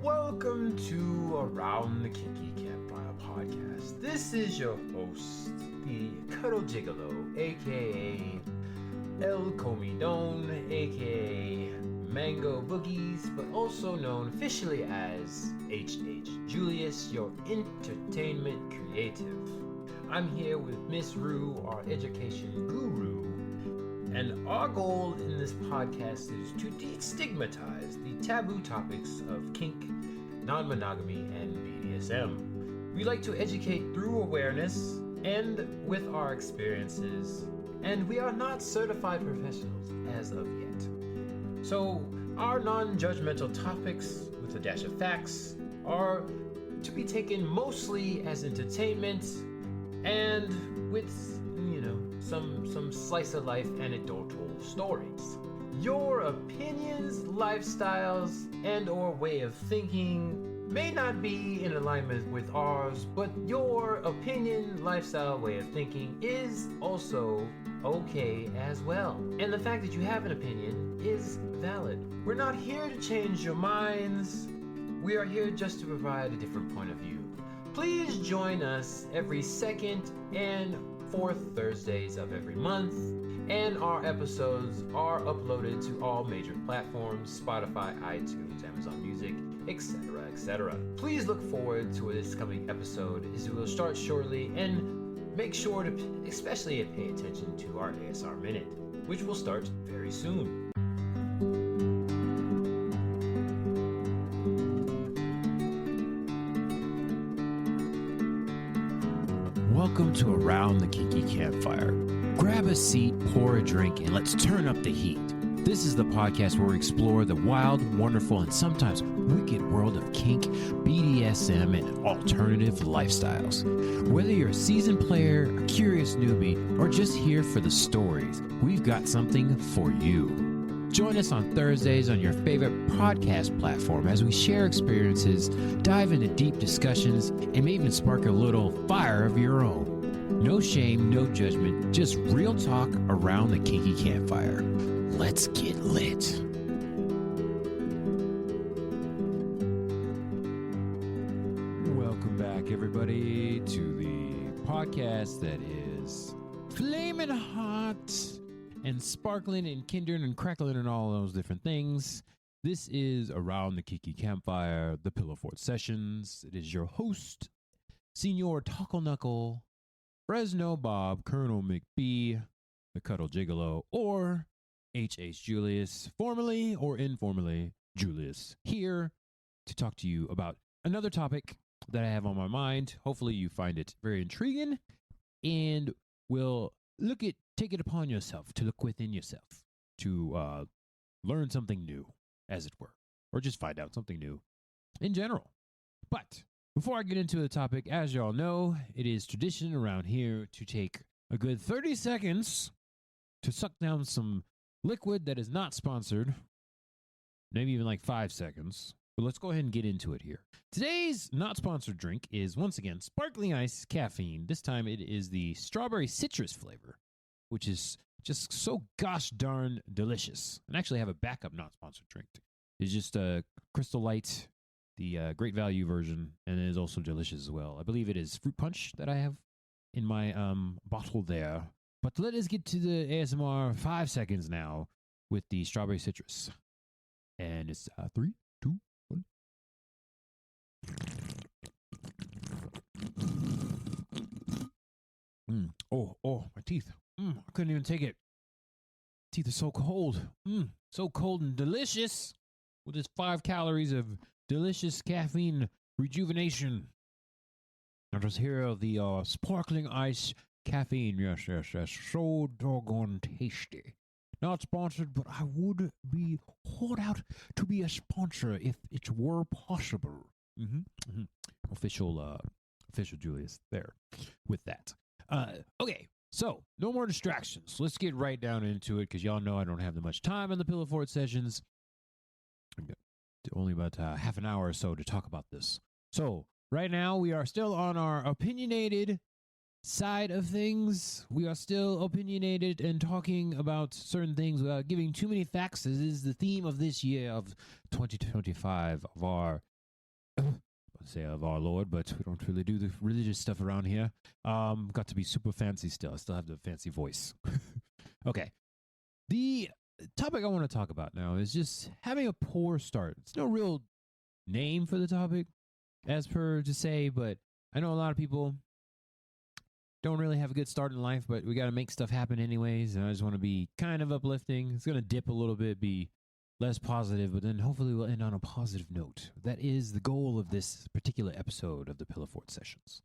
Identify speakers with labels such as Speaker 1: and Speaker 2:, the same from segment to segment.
Speaker 1: Welcome to Around the Kinky Campfire podcast. This is your host, the Cuddle Gigolo, aka El Comidon, aka Mango Boogies, but also known officially as H.H. Julius, your entertainment creative. I'm here with Miss Rue, our education guru, and our goal in this podcast is to destigmatize the taboo topics of kink, non-monogamy, and BDSM. We like to educate through awareness and with our experiences, and we are not certified professionals as of yet. So our non-judgmental topics, with a dash of facts, are to be taken mostly as entertainment and with some slice of life anecdotal stories. Your opinions, lifestyles, and or way of thinking may not be in alignment with ours, but your opinion, lifestyle, way of thinking is also okay as well. And the fact that you have an opinion is valid. We're not here to change your minds. We are here just to provide a different point of view. Please join us every second and fourth Thursdays of every month, and our episodes are uploaded to all major platforms: Spotify, iTunes, Amazon Music, etc., etc. Please look forward to this coming episode, as we will start shortly, and make sure to especially pay attention to our ASR Minute, which will start very soon. Welcome to Around the Kinky Campfire. Grab a seat, pour a drink, and let's turn up the heat. This is the podcast where we explore the wild, wonderful, and sometimes wicked world of kink, BDSM, and alternative lifestyles. Whether you're a seasoned player, a curious newbie, or just here for the stories, we've got something for you. Join us on Thursdays on your favorite podcast platform as we share experiences, dive into deep discussions, and may even spark a little fire of your own. No shame, no judgment, just real talk around the kinky campfire. Let's get lit. Welcome back, everybody, to the podcast that is flaming hot and sparkling and kindling and crackling and all those different things. This is Around the Kinky Campfire, the Pillow Fort Sessions. It is your host, Senor Taco Knuckle, Fresno Bob, Colonel McBee, the Cuddle Gigolo, or H.H. Julius, formally or informally Julius, here to talk to you about another topic that I have on my mind. Hopefully you find it very intriguing and will take it upon yourself to look within yourself to learn something new, as it were, or just find out something new in general. But before I get into the topic, as y'all know, it is tradition around here to take a good 30 seconds to suck down some liquid that is not sponsored, maybe even like 5 seconds. But let's go ahead and get into it here. Today's not sponsored drink is, once again, sparkling ice caffeine. This time it is the strawberry citrus flavor, which is just so gosh darn delicious. And actually I have a backup not sponsored drink. It's just a Crystal Light, the great value version, and it is also delicious as well. I believe it is fruit punch that I have in my bottle there. But let us get to the ASMR 5 seconds now with the strawberry citrus. And it's 3, 2, 1. Oh, my teeth. I couldn't even take it. Teeth are so cold. So cold and delicious. With its 5 calories of delicious caffeine rejuvenation. Now just hear the sparkling ice caffeine. Yes. So doggone tasty. Not sponsored, but I would be hold out to be a sponsor if it were possible. Official Julius there with that. Okay, so no more distractions. Let's get right down into it because y'all know I don't have that much time in the Pillow Fort sessions. Only about half an hour or so to talk about this. So right now we are still on our opinionated side of things. We are still opinionated and talking about certain things without giving too many facts. This is the theme of this year of 2025 of our
Speaker 2: say of our Lord, but we don't really do the religious stuff around here. Got to be super fancy still. I still have the fancy voice. Okay. The topic I want to talk about now is just having a poor start. It's no real name for the topic, as per to say, but I know a lot of people don't really have a good start in life, but we got to make stuff happen anyways. And I just want to be kind of uplifting. It's going to dip a little bit, be less positive, but then hopefully we'll end on a positive note. That is the goal of this particular episode of the Pillow Fort Sessions.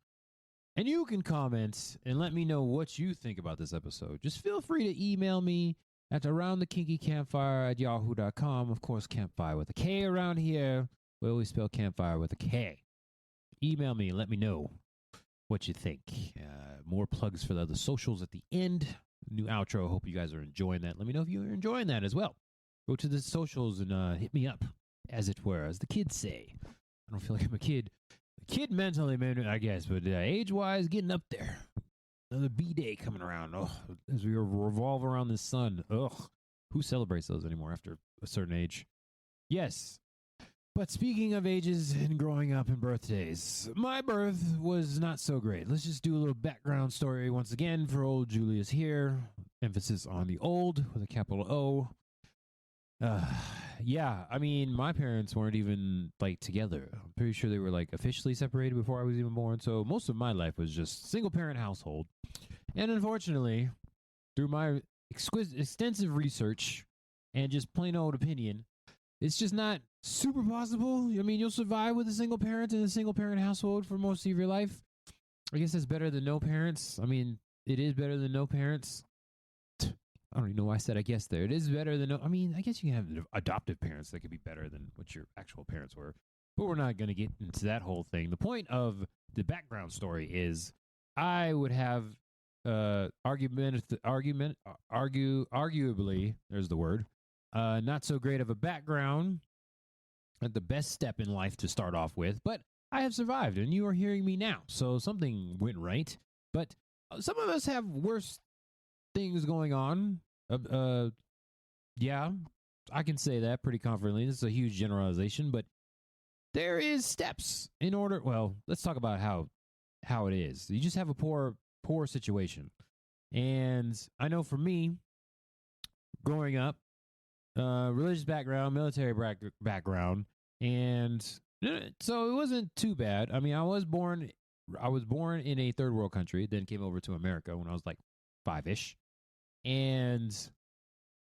Speaker 2: And you can comment and let me know what you think about this episode. Just feel free to email me at aroundthekinkycampfire@yahoo.com. Of course, campfire with a K around here. We always spell campfire with a K. Email me and let me know what you think. More plugs for the other socials at the end. New outro. Hope you guys are enjoying that. Let me know if you're enjoying that as well. Go to the socials and hit me up, as it were, as the kids say. I don't feel like I'm a kid. A kid mentally, maybe, I guess, but age-wise, getting up there. Another B-Day coming around. Oh, as we revolve around the sun. Ugh. Who celebrates those anymore after a certain age? Yes. But speaking of ages and growing up and birthdays, my birth was not so great. Let's just do a little background story once again for old Julius here. Emphasis on the old with a capital O. Yeah, I mean, my parents weren't even like together. I'm pretty sure they were like officially separated before I was even born. So most of my life was just single parent household. And unfortunately, through my extensive research and just plain old opinion, it's just not super possible. I mean, you'll survive with a single parent in a single parent household for most of your life. I guess that's better than no parents. I mean, it is better than no parents. I don't even know why I said I guess there. It is better than no. I mean, I guess you can have adoptive parents that could be better than what your actual parents were. But we're not going to get into that whole thing. The point of the background story is I would have arguably, there's the word, not so great of a background, not the best step in life to start off with, but I have survived and you are hearing me now. So something went right. But some of us have worse things going on. Yeah, I can say that pretty confidently. This is a huge generalization, but there is steps in order. Well, let's talk about how it is. You just have a poor situation. And I know for me, growing up, religious background, military background, and so it wasn't too bad. I mean, I was born in a third world country, then came over to America when I was like 5-ish. And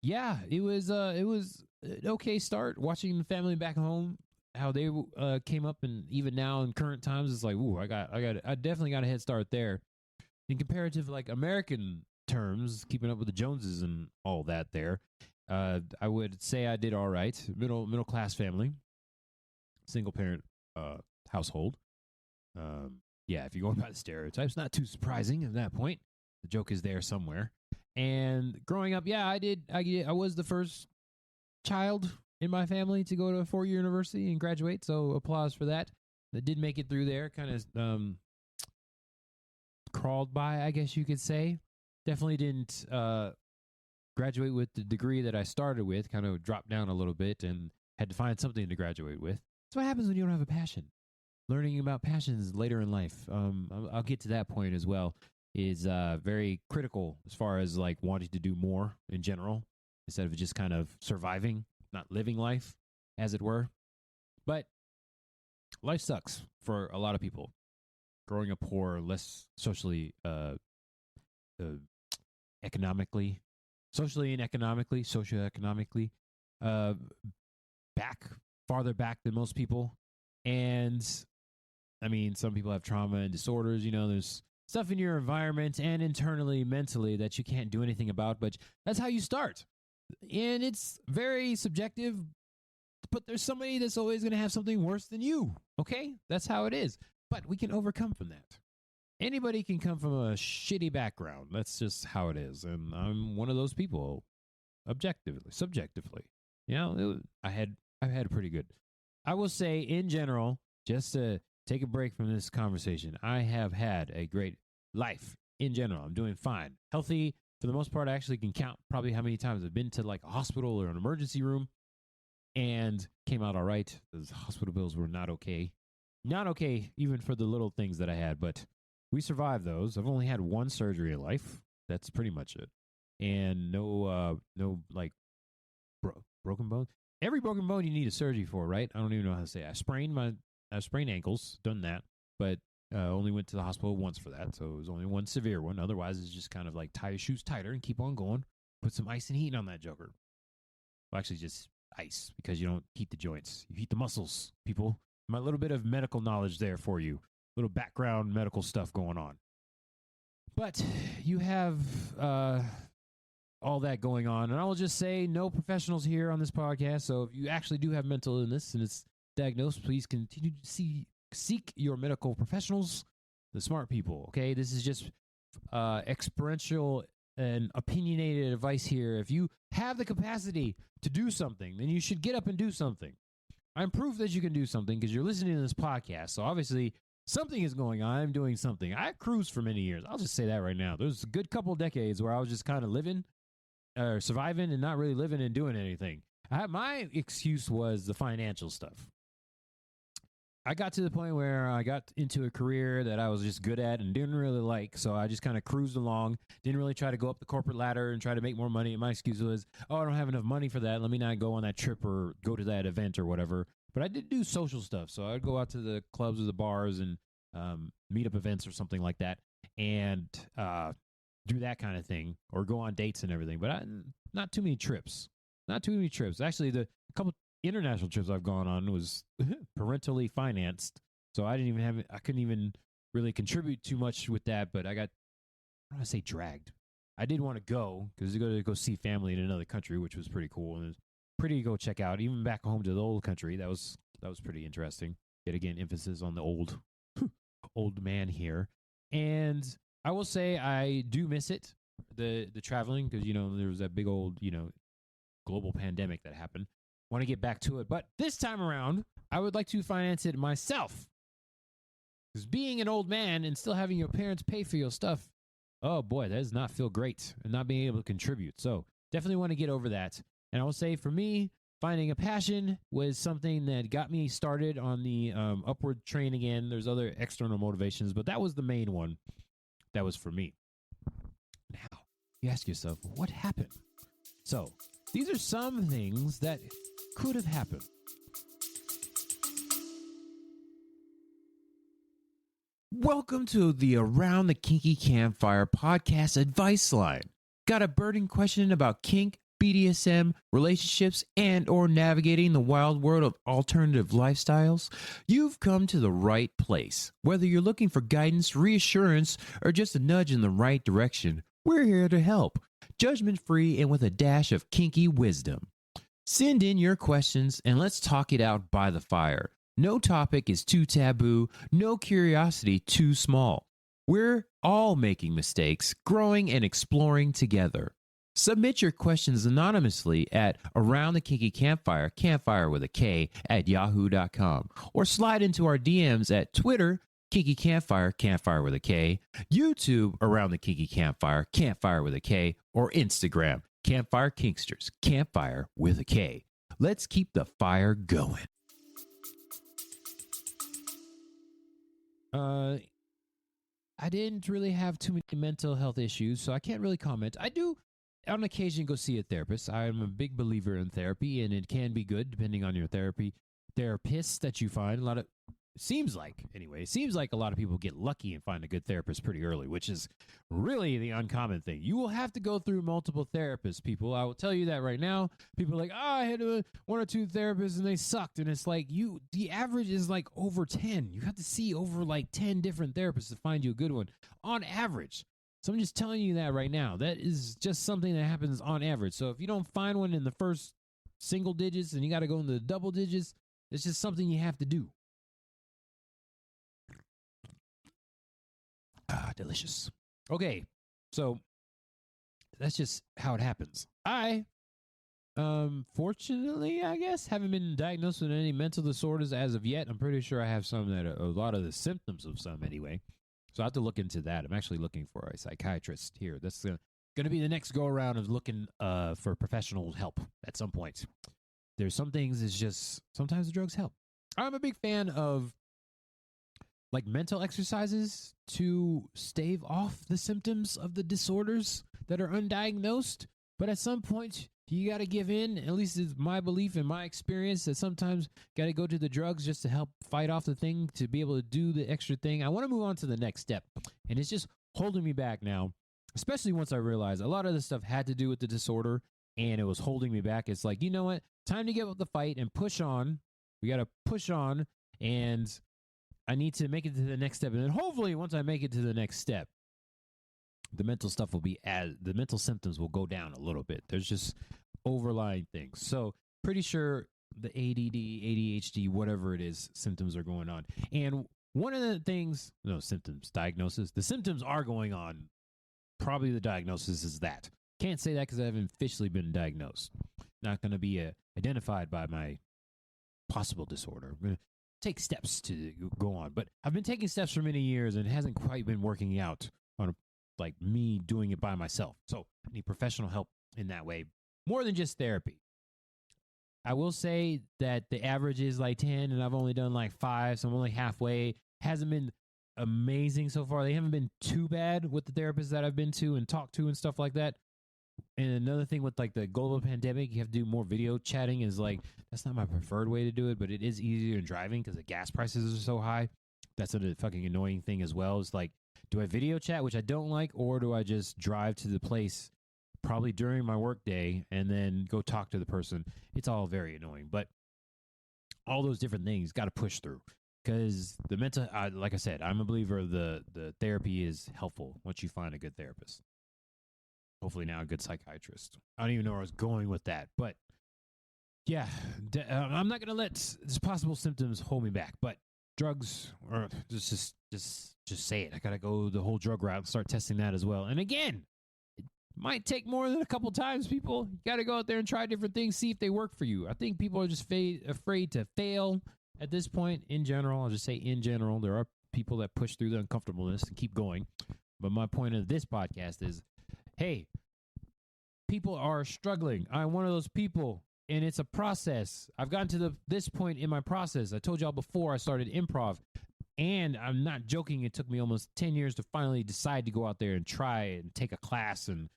Speaker 2: yeah, it was an okay start watching the family back home, how they came up, and even now in current times, it's like, ooh, I definitely got a head start there. In comparative, like American terms, keeping up with the Joneses and all that there, I would say I did all right. Middle class family, single parent household. Yeah, if you're going by the stereotypes, not too surprising at that point. The joke is there somewhere. And growing up, yeah, I was the first child in my family to go to a 4-year university and graduate. So applause for that. That did make it through there. Kind of crawled by, I guess you could say. Definitely didn't graduate with the degree that I started with. Kind of dropped down a little bit and had to find something to graduate with. That's what happens when you don't have a passion. Learning about passions later in life. I'll get to that point as well. Is very critical as far as like wanting to do more in general instead of just kind of surviving, not living life, as it were. But life sucks for a lot of people. Growing up poor, less socially, economically, socioeconomically, farther back than most people. And I mean, some people have trauma and disorders. You know, there's stuff in your environment and internally, mentally, that you can't do anything about, but that's how you start. And it's very subjective, but there's somebody that's always going to have something worse than you, okay? That's how it is. But we can overcome from that. Anybody can come from a shitty background. That's just how it is. And I'm one of those people, subjectively. You know, I've had pretty good. I will say, in general, just to take a break from this conversation, I have had a great life in general. I'm doing fine. Healthy for the most part. I actually can count probably how many times I've been to like a hospital or an emergency room and came out all right. Those hospital bills were not okay. Not okay, even for the little things that I had, but we survived those. I've only had one surgery in life. That's pretty much it, and no like broken bones. Every broken bone you need a surgery for, right? I don't even know how to say it. I sprained ankles, done that, but only went to the hospital once for that. So it was only one severe one. Otherwise, it's just kind of like tie your shoes tighter and keep on going. Put some ice and heat on that joker. Well, actually, just ice because you don't heat the joints. You heat the muscles, people. My little bit of medical knowledge there for you. Little background medical stuff going on. But you have all that going on. And I will just say no professionals here on this podcast. So if you actually do have mental illness and it's diagnosed, please continue to seek your medical professionals, the smart people. Okay, this is just experiential and opinionated advice here. If you have the capacity to do something, then you should get up and do something. I'm proof that you can do something because you're listening to this podcast. So obviously something is going on. I'm doing something. I cruised for many years. I'll just say that right now. There's a good couple decades where I was just kind of living or surviving and not really living and doing anything. My excuse was the financial stuff. I got to the point where I got into a career that I was just good at and didn't really like. So I just kind of cruised along, didn't really try to go up the corporate ladder and try to make more money. And my excuse was, oh, I don't have enough money for that. Let me not go on that trip or go to that event or whatever. But I did do social stuff. So I'd go out to the clubs or the bars and meet up events or something like that and do that kind of thing or go on dates and everything. But not too many trips. Not too many trips. Actually, the couple international trips I've gone on was parentally financed, so I couldn't even really contribute too much with that. But I don't want to say dragged. I did want to go because to go see family in another country, which was pretty cool and it was pretty to go check out. Even back home to the old country, that was pretty interesting. Yet again, emphasis on the old man here. And I will say I do miss it, the traveling, because there was that big old global pandemic that happened. Want to get back to it, but this time around I would like to finance it myself, because being an old man and still having your parents pay for your stuff, oh boy, that does not feel great, and not being able to contribute. So definitely want to get over that. And I will say for me, finding a passion was something that got me started on the upward train again. There's other external motivations, but that was the main one that was for me. Now you ask yourself, what happened? So these are some things that could have happened. Welcome to the Around the Kinky Campfire podcast advice line. Got a burning question about kink, BDSM, relationships, and or navigating the wild world of alternative lifestyles? You've come to the right place. Whether you're looking for guidance, reassurance, or just a nudge in the right direction, we're here to help. Judgment-free and with a dash of kinky wisdom. Send in your questions and let's talk it out by the fire. No topic is too taboo, no curiosity too small. We're all making mistakes, growing and exploring together. Submit your questions anonymously at Around the Kinky Campfire, campfire with a K, at yahoo.com, or slide into our DMs at Twitter, Kinky Campfire, campfire with a K, YouTube, Around the Kinky Campfire, campfire with a K, or Instagram, Campfire Kinksters, campfire with a K. Let's keep the fire going. I didn't really have too many mental health issues, so I can't really comment. I do, on occasion, go see a therapist. I am a big believer in therapy, and it can be good depending on your therapists that you find. Seems like a lot of people get lucky and find a good therapist pretty early, which is really the uncommon thing. You will have to go through multiple therapists, people. I will tell you that right now. People are like, I had one or two therapists and they sucked. And it's like, the average is like over 10. You have to see over like 10 different therapists to find you a good one on average. So I'm just telling you that right now. That is just something that happens on average. So if you don't find one in the first single digits and you got to go into the double digits, it's just something you have to do. Delicious. Okay, so that's just how it happens. I, fortunately, I guess, haven't been diagnosed with any mental disorders as of yet. I'm pretty sure I have some that are a lot of the symptoms of some anyway. So I have to look into that. I'm actually looking for a psychiatrist here. That's going to be the next go around of looking for professional help at some point. There's some things, it's just sometimes the drugs help. I'm a big fan of like mental exercises to stave off the symptoms of the disorders that are undiagnosed. But at some point, you got to give in. At least it's my belief and my experience that sometimes got to go to the drugs just to help fight off the thing, to be able to do the extra thing. I want to move on to the next step. And it's just holding me back now, especially once I realized a lot of this stuff had to do with the disorder and it was holding me back. It's like, you know what? Time to get with the fight and push on. We got to push on, and I need to make it to the next step. And then hopefully once I make it to the next step, the mental stuff will be the mental symptoms will go down a little bit. There's just overlying things. So pretty sure the ADD, ADHD, whatever it is, symptoms are going on. And one of the things, no symptoms, diagnosis, the symptoms are going on. Probably the diagnosis is that. Can't say that because I haven't officially been diagnosed. Not going to be identified by my possible disorder. I'm going to take steps to go on. But I've been taking steps for many years and it hasn't quite been working out on like me doing it by myself. So I need professional help in that way, more than just therapy. I will say that the average is like 10 and I've only done like 5, so I'm only halfway. Hasn't been amazing so far. They haven't been too bad with the therapists that I've been to and talked to and stuff like that. And another thing with like the global pandemic, you have to do more video chatting. Is like, that's not my preferred way to do it, but it is easier than driving because the gas prices are so high. That's a fucking annoying thing as well. It's like, do I video chat, which I don't like, or do I just drive to the place probably during my work day and then go talk to the person? It's all very annoying, but all those different things got to push through because the mental, like I said, I'm a believer the therapy is helpful once you find a good therapist. Hopefully now a good psychiatrist. I don't even know where I was going with that, but yeah, I'm not going to let these possible symptoms hold me back, but drugs, or just say it. I got to go the whole drug route and start testing that as well. And again, it might take more than a couple times, people. You got to go out there and try different things, see if they work for you. I think people are just afraid to fail at this point in general. I'll just say in general, there are people that push through the uncomfortableness and keep going. But my point of this podcast is, hey, people are struggling. I'm one of those people, and it's a process. I've gotten to this point in my process. I told y'all before I started improv, and I'm not joking. It took me almost 10 years to finally decide to go out there and try and take a class and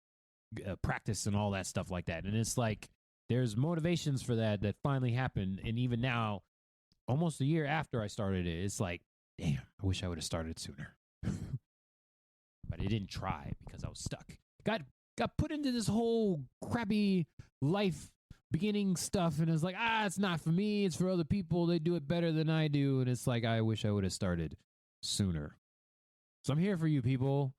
Speaker 2: practice and all that stuff like that. And it's like there's motivations for that finally happened. And even now, almost a year after I started it, it's like, damn, I wish I would have started sooner. But I didn't try because I was stuck. Got put into this whole crappy life beginning stuff, and it's like, it's not for me, it's for other people, they do it better than I do, and it's like, I wish I would have started sooner. So I'm here for you people.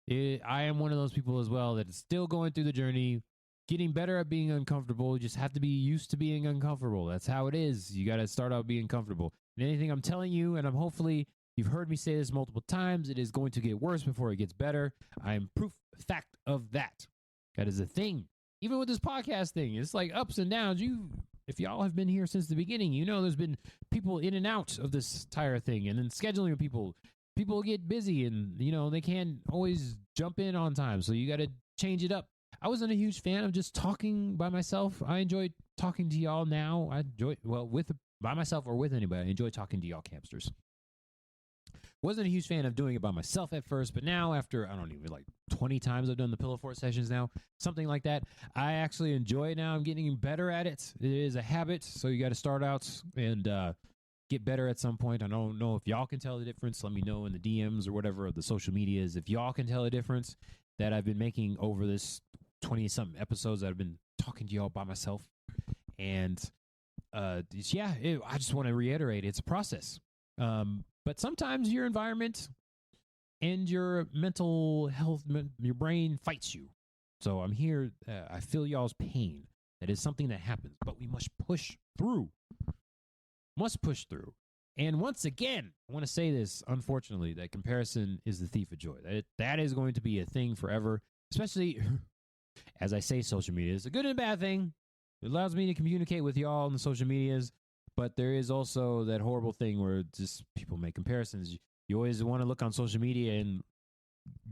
Speaker 2: I am one of those people as well that is still going through the journey, getting better at being uncomfortable. You just have to be used to being uncomfortable. That's how it is. You got to start out being comfortable. And anything I'm telling you, and hopefully you've heard me say this multiple times, it is going to get worse before it gets better. I am proof fact of that. That is a thing. Even with this podcast thing, it's like ups and downs. If y'all have been here since the beginning, you know there's been people in and out of this entire thing, and then scheduling with people. People get busy, and they can't always jump in on time, so you got to change it up. I wasn't a huge fan of just talking by myself. I enjoy talking to y'all now. I enjoy by myself or with anybody. I enjoy talking to y'all campsters. Wasn't a huge fan of doing it by myself at first, but now after, I don't even, like 20 times I've done the Pillow Fort sessions now, something like that, I actually enjoy it now. I'm getting better at it. It is a habit, so you got to start out and get better at some point. I don't know if y'all can tell the difference. Let me know in the DMs or whatever of the social medias if y'all can tell the difference that I've been making over this 20-something episodes that I've been talking to y'all by myself. And I just want to reiterate, it's a process. But sometimes your environment and your mental health, your brain fights you. So I'm here. I feel y'all's pain. That is something that happens, but we must push through. Must push through. And once again, I want to say this, unfortunately, that comparison is the thief of joy. That is going to be a thing forever, especially as I say, social media is a good and a bad thing. It allows me to communicate with y'all on the social medias. But there is also that horrible thing where just people make comparisons. You always want to look on social media and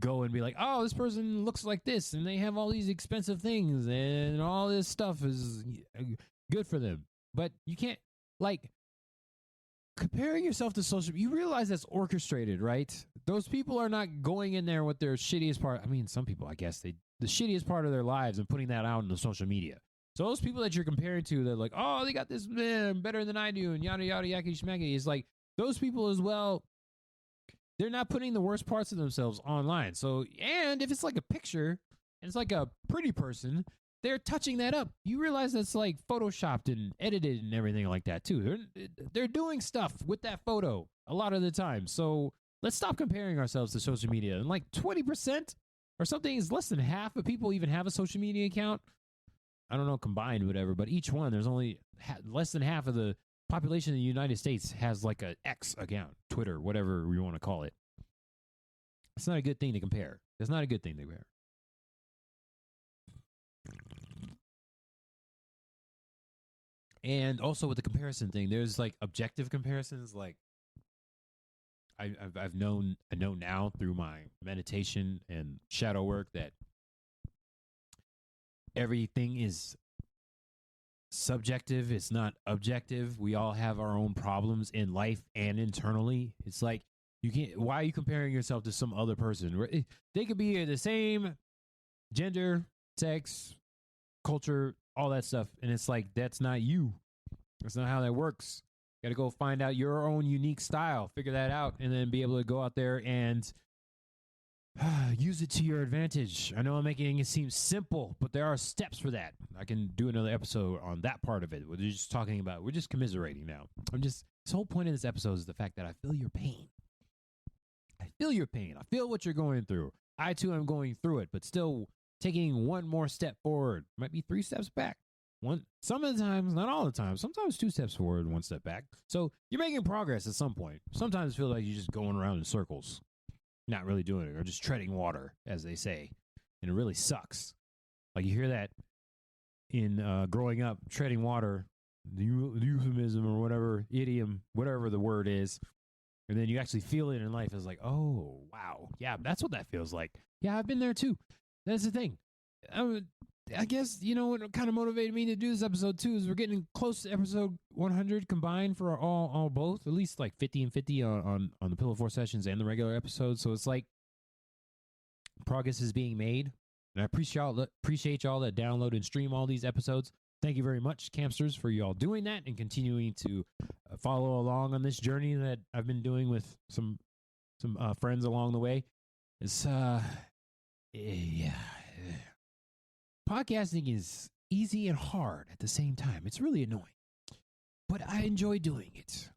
Speaker 2: go and be like, oh, this person looks like this, and they have all these expensive things, and all this stuff is good for them. But you can't, comparing yourself to social, you realize that's orchestrated, right? Those people are not going in there with their shittiest part. I mean, some people, I guess, the shittiest part of their lives and putting that out on the social media. So those people that you're comparing to, they're like, oh, they got this man better than I do, and yada yada yakety schmacky. Is like those people as well. They're not putting the worst parts of themselves online. So, and if it's like a picture and it's like a pretty person, they're touching that up. You realize that's like photoshopped and edited and everything like that too. They're doing stuff with that photo a lot of the time. So let's stop comparing ourselves to social media. And like 20% or something is less than half of people even have a social media account. I don't know, combined, whatever, but each one, there's only less than half of the population in the United States has like a X account, Twitter, whatever we want to call it. It's not a good thing to compare. It's not a good thing to compare. And also with the comparison thing, there's like objective comparisons. Like I know now through my meditation and shadow work that everything is subjective. It's not objective. We all have our own problems in life and internally. It's like you can't. Why are you comparing yourself to some other person? They could be the same gender, sex, culture, all that stuff, and it's like that's not you. That's not how that works. You got to go find out your own unique style, figure that out, and then be able to go out there and use it to your advantage. I know I'm making it seem simple, but there are steps for that. I can do another episode on that part of it. We're just talking about, we're just commiserating now. This whole point of this episode is the fact that I feel your pain. I feel your pain. I feel what you're going through. I too am going through it, but still taking one more step forward. Might be 3 steps back. Some of the times, not all the time, sometimes 2 steps forward and 1 step back. So you're making progress at some point. Sometimes it feels like you're just going around in circles, not really doing it, or just treading water, as they say. And it really sucks. Like you hear that in growing up, treading water, the euphemism or whatever, idiom, whatever the word is. And then you actually feel it in life. It's like, oh, wow. Yeah, that's what that feels like. Yeah, I've been there too. That's the thing. I guess, you know, what kind of motivated me to do this episode too is we're getting close to episode 100 combined for all both, at least like 50 and 50 on the Pillow 4 sessions and the regular episodes. So it's like progress is being made. And I appreciate y'all that download and stream all these episodes. Thank you very much, Campsters, for y'all doing that and continuing to follow along on this journey that I've been doing with some friends along the way. It's podcasting is easy and hard at the same time. It's really annoying, but I enjoy doing it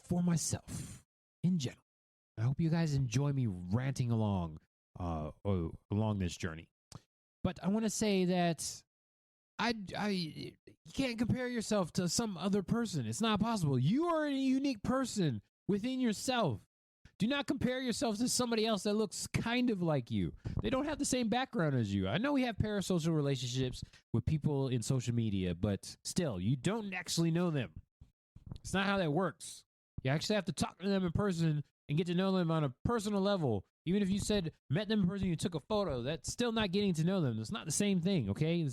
Speaker 2: for myself in general. I hope you guys enjoy me ranting along this journey. But I want to say that you can't compare yourself to some other person. It's not possible. You are a unique person within yourself. Do not compare yourself to somebody else that looks kind of like you. They don't have the same background as you. I know we have parasocial relationships with people in social media, but still, you don't actually know them. It's not how that works. You actually have to talk to them in person and get to know them on a personal level. Even if you met them in person, you took a photo, that's still not getting to know them. It's not the same thing, okay?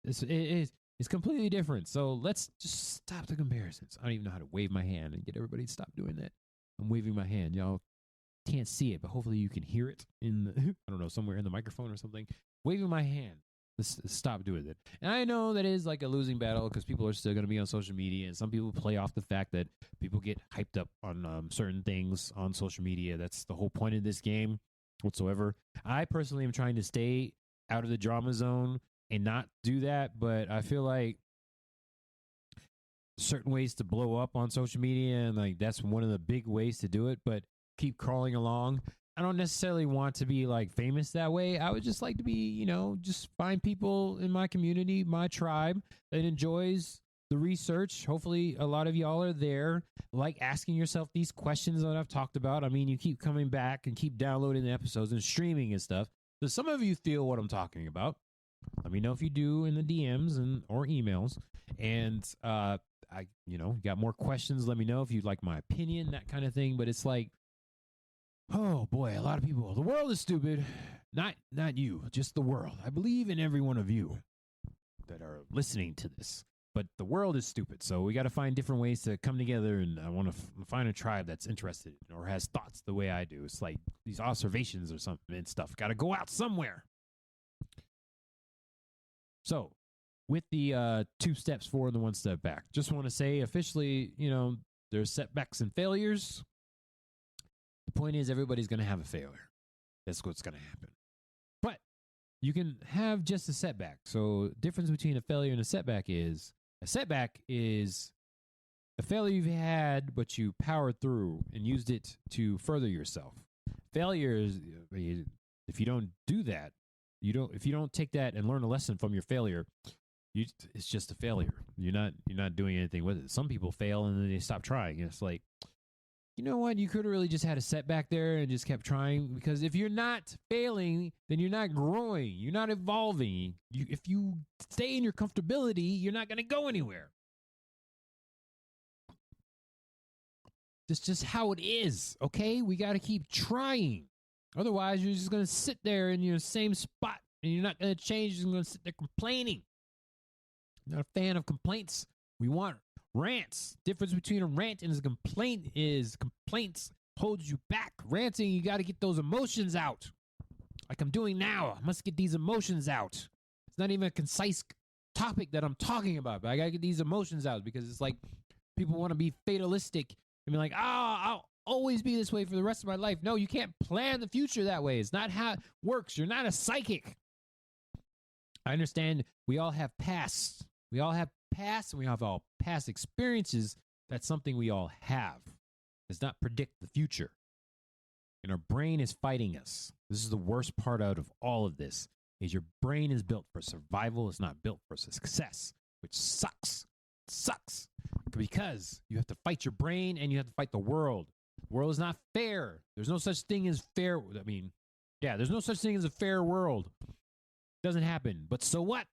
Speaker 2: It's completely different. So let's just stop the comparisons. I don't even know how to wave my hand and get everybody to stop doing that. I'm waving my hand. Y'all can't see it, but hopefully you can hear it I don't know, somewhere in the microphone or something. Waving my hand. Let's stop doing it. And I know that is like a losing battle because people are still going to be on social media, and some people play off the fact that people get hyped up on certain things on social media. That's the whole point of this game whatsoever. I personally am trying to stay out of the drama zone and not do that, but I feel like certain ways to blow up on social media, and like that's one of the big ways to do it, but keep crawling along. I don't necessarily want to be like famous that way. I would just like to be, you know, just find people in my community, my tribe that enjoys the research. Hopefully a lot of y'all are there, like asking yourself these questions that I've talked about. I mean, you keep coming back and keep downloading the episodes and streaming and stuff. So some of you feel what I'm talking about. Let me know if you do in the DMs or emails. And got more questions. Let me know if you'd like my opinion, that kind of thing. But it's like, oh boy, a lot of people. The world is stupid. Not you, just the world. I believe in every one of you that are listening to this. But the world is stupid, so we got to find different ways to come together. And I want to find a tribe that's interested or has thoughts the way I do. It's like these observations or something and stuff. Got to go out somewhere. So, with the 2 steps forward and the 1 step back, just want to say officially, there's setbacks and failures. The point is, everybody's going to have a failure. That's what's going to happen. But you can have just a setback. So, difference between a failure and a setback is a setback is a failure you've had, but you powered through and used it to further yourself. Failure is, if you don't do that, if you don't take that and learn a lesson from your failure, it's just a failure. You're not doing anything with it. Some people fail and then they stop trying. It's like, you know what? You could have really just had a setback there and just kept trying, because if you're not failing, then you're not growing. You're not evolving. If you stay in your comfortability, you're not going to go anywhere. That's just how it is, okay? We got to keep trying. Otherwise, you're just going to sit there in your same spot and you're not going to change. You're going to sit there complaining. Not a fan of complaints. We want rants. Difference between a rant and a complaint is complaints holds you back. Ranting, you got to get those emotions out. Like I'm doing now. I must get these emotions out. It's not even a concise topic that I'm talking about, but I got to get these emotions out, because it's like people want to be fatalistic and be like, I'll always be this way for the rest of my life. No, you can't plan the future that way. It's not how it works. You're not a psychic. I understand we all have pasts. We all have past, and we have all past experiences. That's something we all have. Does not predict the future. And our brain is fighting us. This is the worst part out of all of this, is your brain is built for survival. It's not built for success, which sucks. It sucks. Because you have to fight your brain and you have to fight the world. The world is not fair. There's no such thing as fair. There's no such thing as a fair world. It doesn't happen. But so what?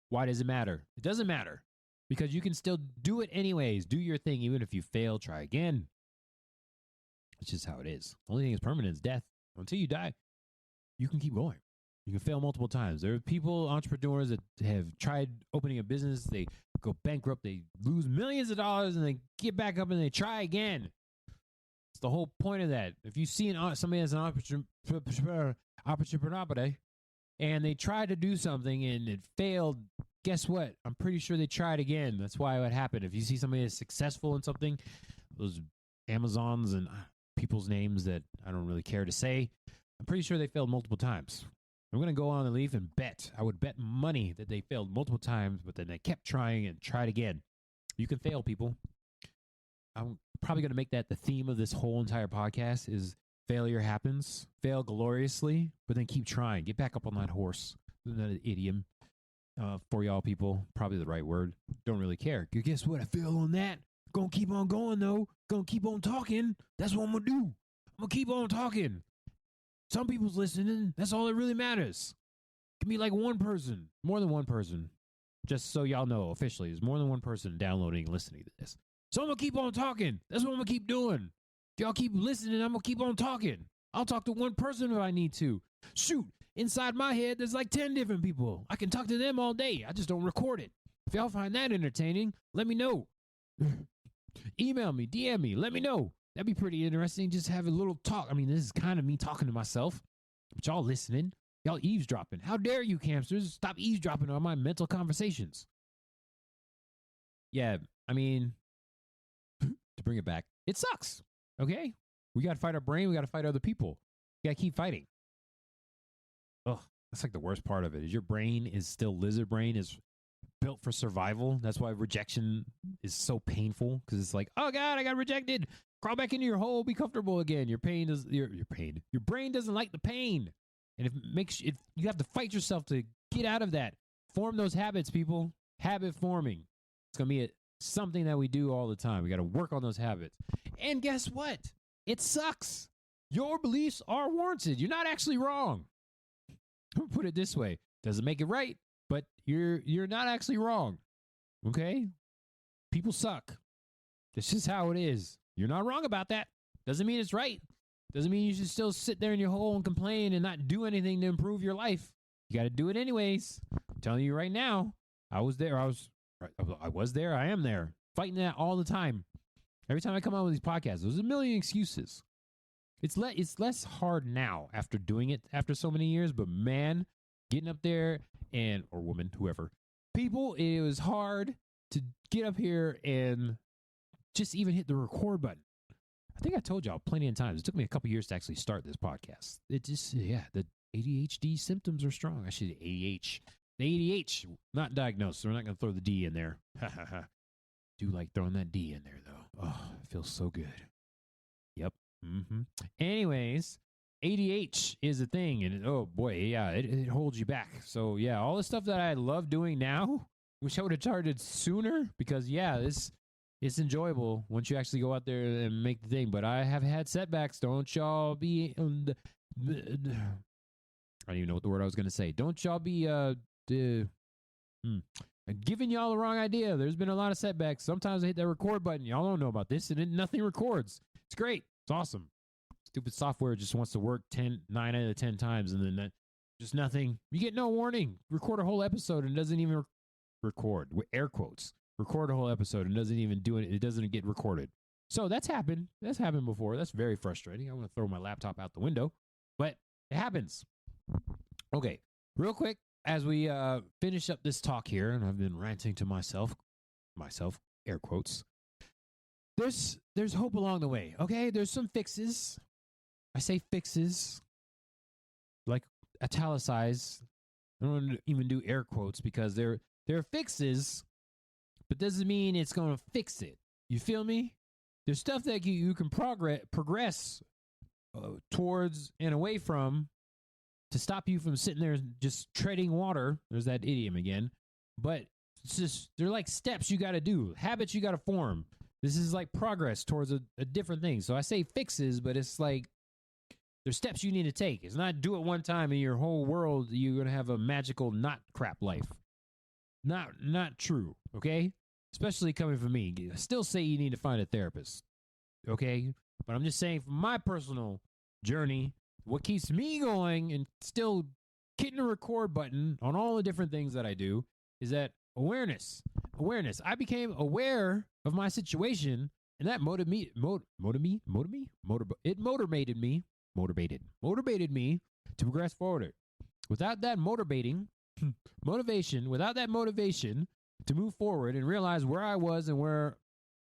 Speaker 2: Why does it matter? It doesn't matter, because you can still do it anyways. Do your thing. Even if you fail, try again. It's just how it is. The only thing is permanent is death. Until you die, you can keep going. You can fail multiple times. There are people, entrepreneurs, that have tried opening a business. They go bankrupt. They lose millions of dollars, and they get back up and they try again. It's the whole point of that. If you see somebody as an entrepreneur, and they tried to do something and it failed, guess what? I'm pretty sure they tried again. That's why it would happen. If you see somebody that's successful in something, those Amazons and people's names that I don't really care to say, I'm pretty sure they failed multiple times. I'm going to go on the leaf and bet. I would bet money that they failed multiple times, but then they kept trying and tried again. You can fail, people. I'm probably going to make that the theme of this whole entire podcast is failure happens. Fail gloriously, but then keep trying. Get back up on that horse. Isn't that an idiom for y'all people? Probably the right word. Don't really care. Guess what? I failed on that. Gonna keep on going, though. Gonna keep on talking. That's what I'm gonna do. I'm gonna keep on talking. Some people's listening. That's all that really matters. It can be like one person. More than one person. Just so y'all know, officially, there's more than one person downloading and listening to this. So I'm gonna keep on talking. That's what I'm gonna keep doing. If y'all keep listening, I'm going to keep on talking. I'll talk to one person if I need to. Shoot, inside my head, there's like 10 different people. I can talk to them all day. I just don't record it. If y'all find that entertaining, let me know. Email me, DM me, let me know. That'd be pretty interesting. Just have a little talk. I mean, this is kind of me talking to myself, but y'all listening. Y'all eavesdropping. How dare you, campsters? Stop eavesdropping on my mental conversations. Yeah, I mean, to bring it back, it sucks. Okay? We got to fight our brain. We got to fight other people. You got to keep fighting. Ugh, that's like the worst part of it. Is your brain is still lizard brain, is built for survival. That's why rejection is so painful, because it's like, oh God, I got rejected. Crawl back into your hole. Be comfortable again. Your brain doesn't like the pain. And you have to fight yourself to get out of that. Form those habits, people. Habit forming. It's going to be something that we do all the time. We got to work on those habits. And guess what? It sucks. Your beliefs are warranted. You're not actually wrong. Put it this way. Doesn't make it right, but you're not actually wrong. Okay? People suck. This is how it is. You're not wrong about that. Doesn't mean it's right. Doesn't mean you should still sit there in your hole and complain and not do anything to improve your life. You got to do it anyways. I'm telling you right now. I was there. I was I was there. I am there. Fighting that all the time. Every time I come out with these podcasts, there's a million excuses. It's less hard now after doing it after so many years, but man, getting up there or woman, whoever, people, it was hard to get up here and just even hit the record button. I think I told y'all plenty of times. It took me a couple years to actually start this podcast. It just, the ADHD symptoms are strong. I should ADH. The ADH, not diagnosed, so we're not going to throw the D in there. Do like throwing that D in there, though. Oh, it feels so good. Yep. Anyways, ADH is a thing, and oh boy, yeah, it holds you back. So yeah, all the stuff that I love doing now, wish I would have started sooner, because yeah, it's enjoyable once you actually go out there and make the thing. But I have had setbacks. Don't y'all be I don't even know what the word I was going to say. Don't y'all be giving y'all the wrong idea. There's been a lot of setbacks. Sometimes I hit that record button. Y'all don't know about this, and nothing records. It's great. It's awesome. Stupid software just wants to work 9 out of 10 times, and then just nothing. You get no warning. Record a whole episode and doesn't even record, with air quotes. Record a whole episode and doesn't even do it. It doesn't get recorded. So that's happened. That's happened before. That's very frustrating. I want to throw my laptop out the window, but it happens. Okay, real quick, as we finish up this talk here, and I've been ranting to myself, air quotes. There's hope along the way. Okay, there's some fixes. I say fixes, like italicize. I don't even do air quotes because they're fixes, but doesn't mean it's going to fix it. You feel me? There's stuff that you can progress towards and away from to stop you from sitting there just treading water. There's that idiom again. But it's just, they're like steps you got to do, habits you got to form. This is like progress towards a different thing. So I say fixes, but it's like there's steps you need to take. It's not do it one time in your whole world, you're going to have a magical not crap life. Not true, okay? Especially coming from me. I still say you need to find a therapist, okay? But I'm just saying from my personal journey, what keeps me going and still hitting the record button on all the different things that I do is that awareness. I became aware of my situation, and that motivated me to progress forward. Without that motivation, to move forward and realize where I was and where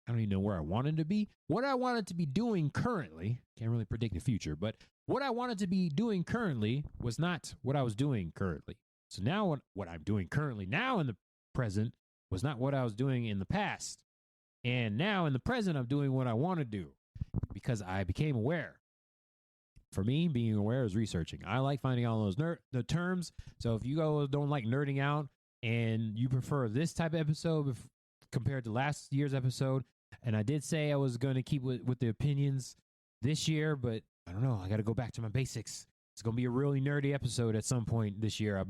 Speaker 2: I don't even know where I wanted to be, what I wanted to be doing currently, can't really predict the future, but what I wanted to be doing currently was not what I was doing currently. So now what I'm doing currently now in the present was not what I was doing in the past. And now in the present, I'm doing what I want to do because I became aware. For me, being aware is researching. I like finding all those the terms. So if you don't like nerding out and you prefer this type of episode compared to last year's episode, and I did say I was going to keep with the opinions this year, but I don't know. I got to go back to my basics. It's going to be a really nerdy episode at some point this year.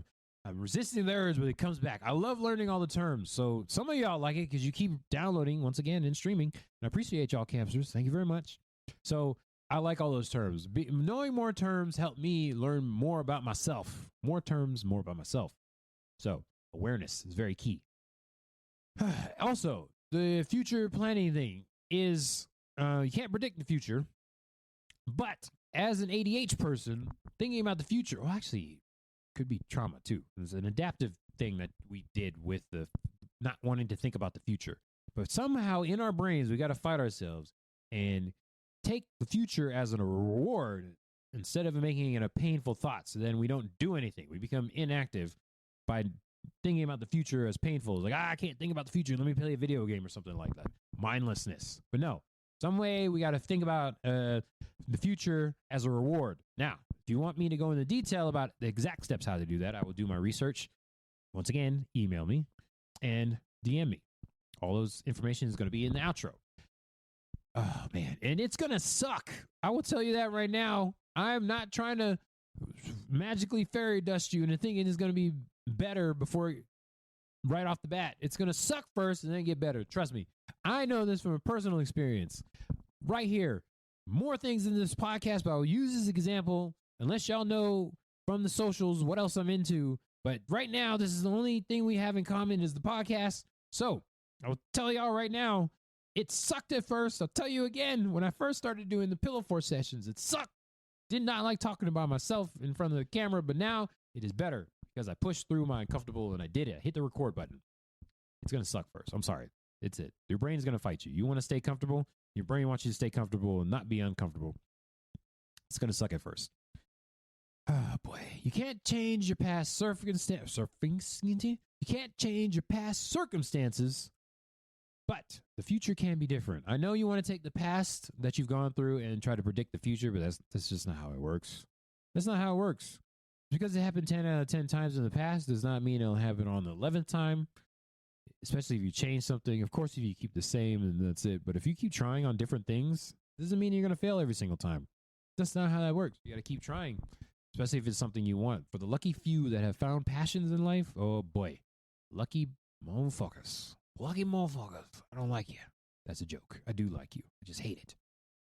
Speaker 2: I'm resisting the urge, but it comes back. I love learning all the terms. So some of y'all like it because you keep downloading once again and streaming. And I appreciate y'all, campsters. Thank you very much. So I like all those terms. Knowing more terms helped me learn more about myself. More terms, more about myself. So awareness is very key. Also, the future planning thing is you can't predict the future. But as an ADH person, thinking about the future, well, actually, could be trauma too. It's an adaptive thing that we did with the not wanting to think about the future. But somehow in our brains, we got to fight ourselves and take the future as a reward instead of making it a painful thought. So then we don't do anything. We become inactive by thinking about the future as painful. It's like, I can't think about the future. Let me play a video game or something like that. Mindlessness. But no, some way we got to think about the future as a reward. Now, if you want me to go into detail about the exact steps how to do that, I will do my research. Once again, email me and DM me. All those information is going to be in the outro. Oh, man. And it's going to suck. I will tell you that right now. I'm not trying to magically fairy dust you into thinking it's going to be better before right off the bat. It's going to suck first and then get better. Trust me. I know this from a personal experience. Right here. More things in this podcast, but I'll use this example unless y'all know from the socials what else I'm into. But right now, this is the only thing we have in common is the podcast. So I'll tell y'all right now, it sucked at first. I'll tell you again, when I first started doing the Pillow Fort sessions, it sucked. Did not like talking about myself in front of the camera, but now it is better because I pushed through my uncomfortable and I did it. I hit the record button. It's going to suck first. I'm sorry. It's it. Your brain's going to fight you. You want to stay comfortable? Your brain wants you to stay comfortable and not be uncomfortable. It's going to suck at first. Oh, boy. You can't change your past circumstances. You can't change your past circumstances, but the future can be different. I know you want to take the past that you've gone through and try to predict the future, but that's just not how it works. That's not how it works. Because it happened 10 out of 10 times in the past does not mean it'll happen on the 11th time, especially if you change something. Of course, if you keep the same, then that's it. But if you keep trying on different things, doesn't mean you're going to fail every single time. That's not how that works. You got to keep trying, especially if it's something you want. For the lucky few that have found passions in life, oh boy, lucky motherfuckers. Lucky motherfuckers. I don't like you. That's a joke. I do like you. I just hate it.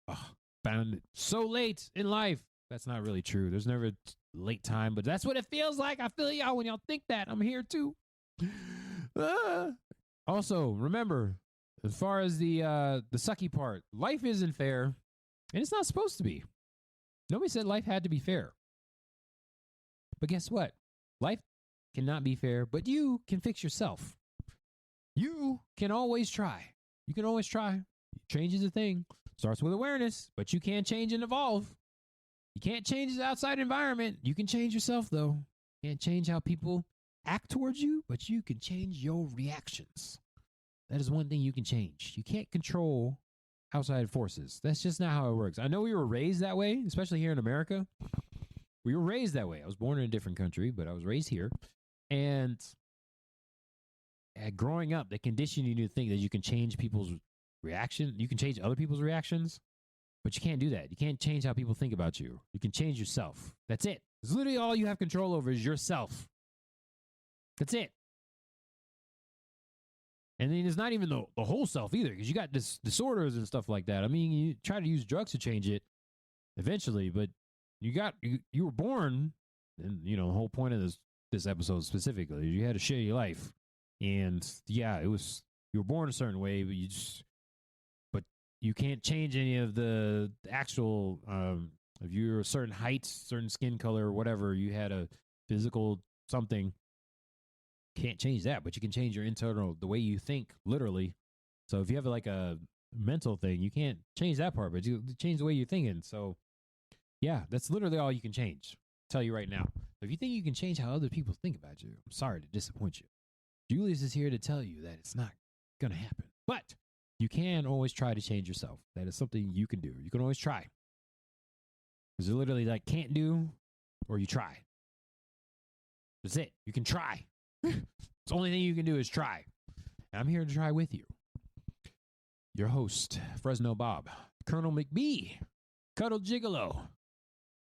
Speaker 2: Oh, found it so late in life. That's not really true. There's never a late time, but that's what it feels like. I feel y'all when y'all think that. I'm here too. Also, remember, as far as the sucky part, life isn't fair, and it's not supposed to be. Nobody said life had to be fair. But guess what? Life cannot be fair, but you can fix yourself. You can always try. You can always try. Change is a thing. Starts with awareness, but you can change and evolve. You can't change the outside environment. You can change yourself, though. You can't change how people act towards you, but you can change your reactions. That is one thing you can change. You can't control outside forces. That's just not how it works. I know we were raised that way, especially here in America. We were raised that way. I was born in a different country, but I was raised here. And growing up, they condition you to think that you can change people's reaction. You can change other people's reactions, but you can't do that. You can't change how people think about you. You can change yourself. That's it. It's literally all you have control over is yourself. That's it. And then it's not even the whole self either, because you got disorders and stuff like that. I mean, you try to use drugs to change it eventually, but you were born, and the whole point of this episode specifically, you had a shitty life. And yeah, you were born a certain way, but you can't change any of the actual, if you're a certain height, certain skin color, or whatever, you had a physical something, can't change that, but you can change your internal, the way you think, literally. So if you have like a mental thing, you can't change that part, but you change the way you're thinking. So yeah, that's literally all you can change. I'll tell you right now. If you think you can change how other people think about you, I'm sorry to disappoint you. Julius is here to tell you that it's not going to happen. But you can always try to change yourself. That is something you can do. You can always try. Because you literally like can't do, or you try. That's it. You can try. The only thing you can do is try. And I'm here to try with you. Your host, Fresno Bob, Colonel McBee, Cuddle Gigolo,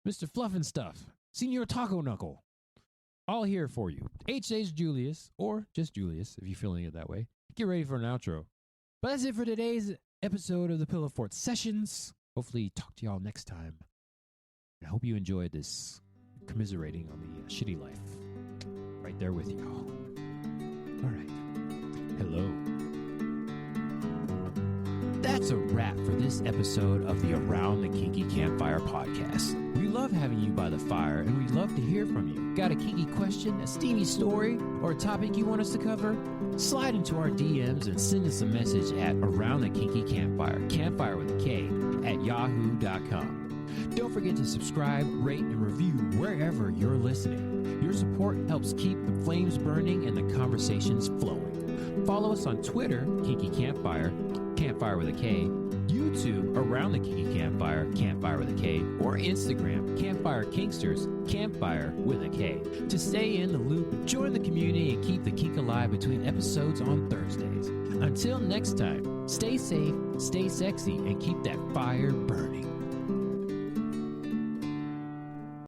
Speaker 2: Mr. Fluff and Stuff, Senior Taco Knuckle. All here for you. H.H. Julius, or just Julius, if you're feeling it that way. Get ready for an outro. But that's it for today's episode of the Pillow Fort Sessions. Hopefully talk to y'all next time. I hope you enjoyed this commiserating on the shitty life. Right there with y'all. All right. Hello. That's a wrap for this episode of the Around the Kinky Campfire podcast. We love having you by the fire, and we'd love to hear from you. Got a kinky question, a steamy story, or a topic you want us to cover? Slide into our DMs and send us a message at Around the Kinky Campfire, campfire with a K, at yahoo.com. Don't forget to subscribe, rate, and review wherever you're listening. Your support helps keep the flames burning and the conversations flowing. Follow us on Twitter, Kinky Campfire, Campfire with a K, YouTube, Around the Kinky Campfire, Campfire with a K, or Instagram, Campfire Kinksters, Campfire with a K. To stay in the loop, join the community, and keep the kink alive between episodes on Thursdays. Until next time, stay safe, stay sexy, and keep that fire burning.